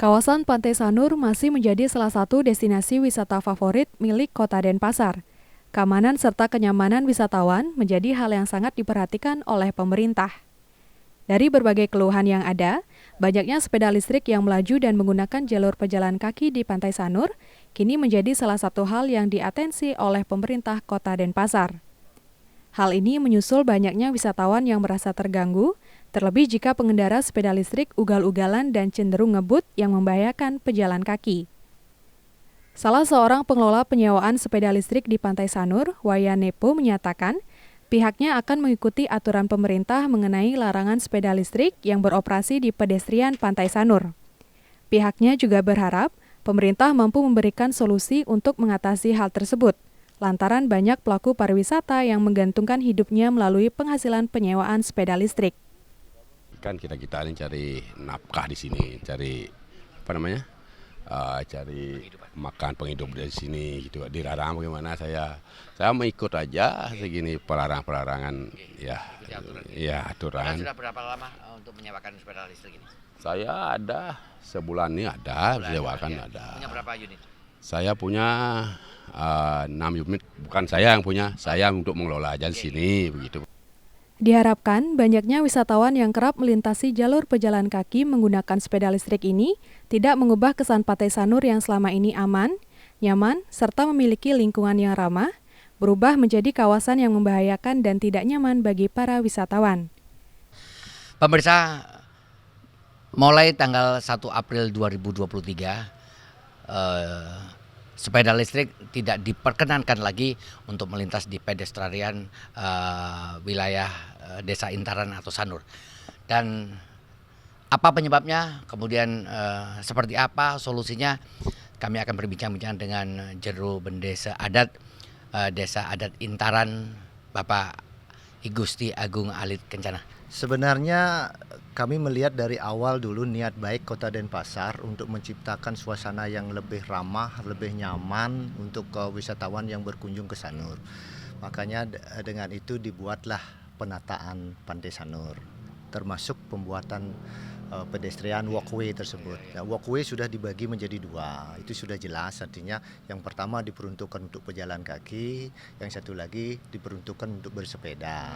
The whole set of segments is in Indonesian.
Kawasan Pantai Sanur masih menjadi salah satu destinasi wisata favorit milik Kota Denpasar. Keamanan serta kenyamanan wisatawan menjadi hal yang sangat diperhatikan oleh pemerintah. Dari berbagai keluhan yang ada, banyaknya sepeda listrik yang melaju dan menggunakan jalur pejalan kaki di Pantai Sanur kini menjadi salah satu hal yang diatensi oleh pemerintah Kota Denpasar. Hal ini menyusul banyaknya wisatawan yang merasa terganggu, terlebih jika pengendara sepeda listrik ugal-ugalan dan cenderung ngebut yang membahayakan pejalan kaki. Salah seorang pengelola penyewaan sepeda listrik di Pantai Sanur, Wayan Nepo, menyatakan pihaknya akan mengikuti aturan pemerintah mengenai larangan sepeda listrik yang beroperasi di pedestrian Pantai Sanur. Pihaknya juga berharap pemerintah mampu memberikan solusi untuk mengatasi hal tersebut, lantaran banyak pelaku pariwisata yang menggantungkan hidupnya melalui penghasilan penyewaan sepeda listrik. Kan kita ini cari nafkah di sini, cari cari makan penghidup dari sini gitu. Dilarang bagaimana saya mau ikut aja segini pelarangan aturan. Sudah berapa lama untuk menyewakan sepeda listrik ini? Saya ada sebulan ini menyewakan ada. Punya berapa unit? Saya punya 6 unit, bukan saya yang punya, saya untuk mengelola aja di sini begitu. Diharapkan banyaknya wisatawan yang kerap melintasi jalur pejalan kaki menggunakan sepeda listrik ini tidak mengubah kesan Pantai Sanur yang selama ini aman, nyaman, serta memiliki lingkungan yang ramah, berubah menjadi kawasan yang membahayakan dan tidak nyaman bagi para wisatawan. Pemirsa, mulai tanggal 1 April 2023, sepeda listrik tidak diperkenankan lagi untuk melintas di pedestrian wilayah Desa Intaran atau Sanur. Dan apa penyebabnya, kemudian seperti apa solusinya, kami akan berbincang-bincang dengan Jero Bendesa Adat Desa Adat Intaran, Bapak I Gusti Agung Alit Kencana. Sebenarnya kami melihat dari awal dulu niat baik Kota Denpasar untuk menciptakan suasana yang lebih ramah, lebih nyaman untuk wisatawan yang berkunjung ke Sanur. Makanya dengan itu dibuatlah penataan Pantai Sanur, termasuk pembuatan pedestrian walkway tersebut. Nah, walkway sudah dibagi menjadi 2, itu sudah jelas, artinya yang pertama diperuntukkan untuk pejalan kaki, yang satu lagi diperuntukkan untuk bersepeda.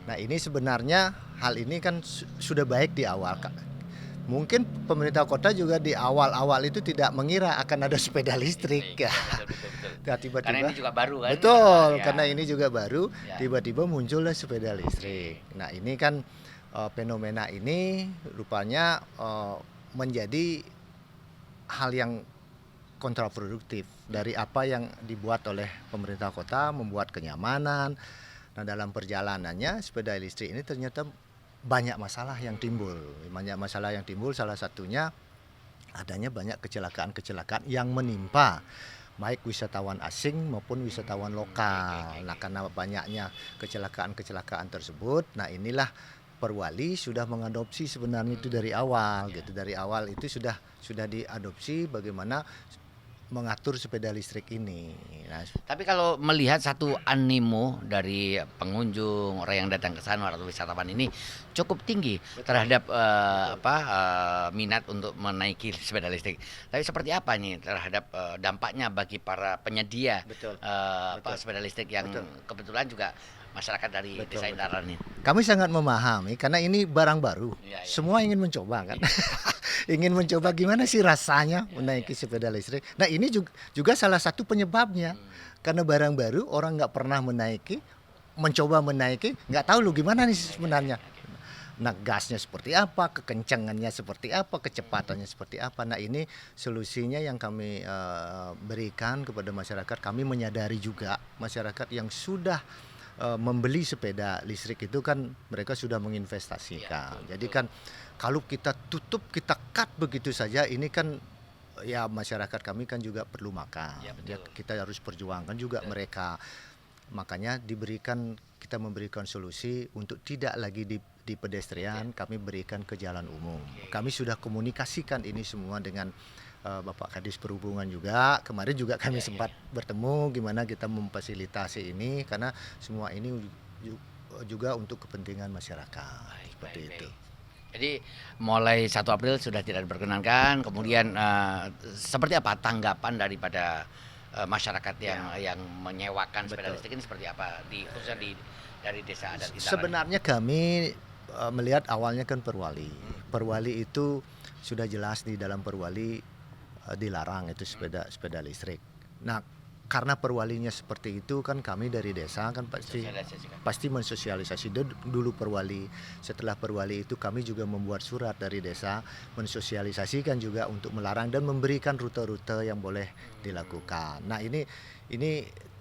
Nah ini sebenarnya hal ini kan sudah baik di awal. Mungkin pemerintah kota juga di awal-awal itu tidak mengira akan ada sepeda listrik. Betul. Nah, tiba-tiba, karena ini juga baru kan? Betul, karena ini juga baru, tiba-tiba muncullah sepeda listrik. Nah ini kan fenomena ini rupanya menjadi hal yang kontraproduktif dari apa yang dibuat oleh pemerintah kota, membuat kenyamanan. Nah dalam perjalanannya sepeda listrik ini ternyata banyak masalah yang timbul. Salah satunya adanya banyak kecelakaan-kecelakaan yang menimpa baik wisatawan asing maupun wisatawan lokal. Nah karena banyaknya kecelakaan-kecelakaan tersebut, nah inilah Perwali sudah mengadopsi sebenarnya itu dari awal gitu. Dari awal itu sudah diadopsi bagaimana mengatur sepeda listrik ini. Nah, tapi kalau melihat satu animo dari pengunjung, orang yang datang ke sana atau wisatawan ini cukup tinggi terhadap minat untuk menaiki sepeda listrik. Tapi seperti apa nih terhadap dampaknya bagi para penyedia sepeda listrik yang kebetulan juga masyarakat dari Desa Intaran ini? Kami sangat memahami karena ini barang baru. Semua ingin mencoba kan. Ingin mencoba gimana sih rasanya menaiki sepeda listrik. Nah ini juga salah satu penyebabnya. Karena barang baru, orang nggak pernah mencoba menaiki, nggak tahu lu gimana nih sebenarnya. Nah gasnya seperti apa, kekencangannya seperti apa, kecepatannya seperti apa. Nah ini solusinya yang kami berikan kepada masyarakat. Kami menyadari juga masyarakat yang sudah membeli sepeda listrik itu kan mereka sudah menginvestasikan. Jadi kan kalau kita tutup, kita cut begitu saja, ini kan ya masyarakat kami kan juga perlu makan. Kita harus perjuangkan juga mereka. Makanya kita memberikan solusi untuk tidak lagi di pedestrian, kami berikan ke jalan umum. Kami sudah komunikasikan ini semua dengan Bapak Kadis Perhubungan juga. Kemarin juga kami sempat bertemu gimana kita memfasilitasi ini karena semua ini juga untuk kepentingan masyarakat. Seperti itu. Jadi mulai 1 April sudah tidak diperkenankan. Kemudian seperti apa tanggapan daripada masyarakat yang menyewakan sepeda listrik ini seperti apa khususnya dari desa adat Intaran? Sebenarnya kami melihat awalnya kan Perwali. Perwali itu sudah jelas di dalam Perwali dilarang itu sepeda listrik. Nah, karena perwalinya seperti itu kan kami dari desa kan pasti mensosialisasi dulu Perwali. Setelah Perwali itu kami juga membuat surat dari desa mensosialisasikan juga untuk melarang dan memberikan rute-rute yang boleh dilakukan. Nah, ini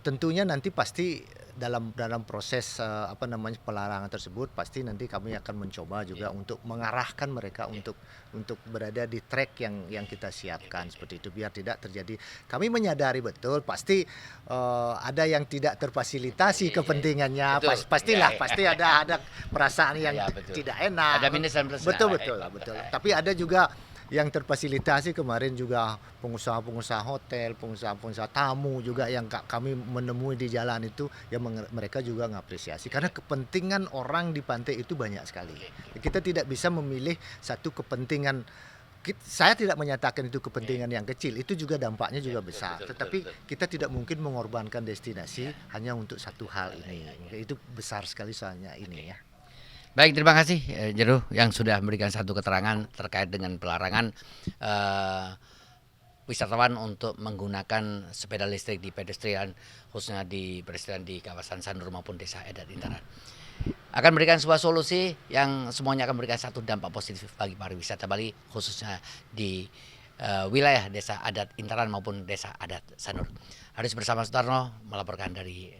tentunya nanti pasti dalam proses pelarangan tersebut pasti nanti kami akan mencoba juga untuk mengarahkan mereka untuk berada di track yang kita siapkan seperti itu biar tidak terjadi. Kami menyadari betul pasti ada yang tidak terfasilitasi kepentingannya. Pastilah pasti ada perasaan yang tidak enak. Ada minus dan plus. Betul. Tapi ada juga yang terfasilitasi kemarin juga pengusaha-pengusaha hotel, pengusaha-pengusaha tamu juga yang kami menemui di jalan itu yang mereka juga mengapresiasi karena kepentingan orang di pantai itu banyak sekali. Kita tidak bisa memilih satu kepentingan. Saya tidak menyatakan itu kepentingan yang kecil, itu juga dampaknya juga besar. Tetapi kita tidak mungkin mengorbankan destinasi hanya untuk satu hal ini. Itu besar sekali soalnya ini ya. Baik, terima kasih Jeru yang sudah memberikan satu keterangan terkait dengan pelarangan wisatawan untuk menggunakan sepeda listrik di pedestrian, khususnya di pedestrian di kawasan Sanur maupun desa adat Intaran. Akan memberikan sebuah solusi yang semuanya akan memberikan satu dampak positif bagi pariwisata Bali, khususnya di wilayah desa adat Intaran maupun desa adat Sanur. Haris bersama Sutarno melaporkan dari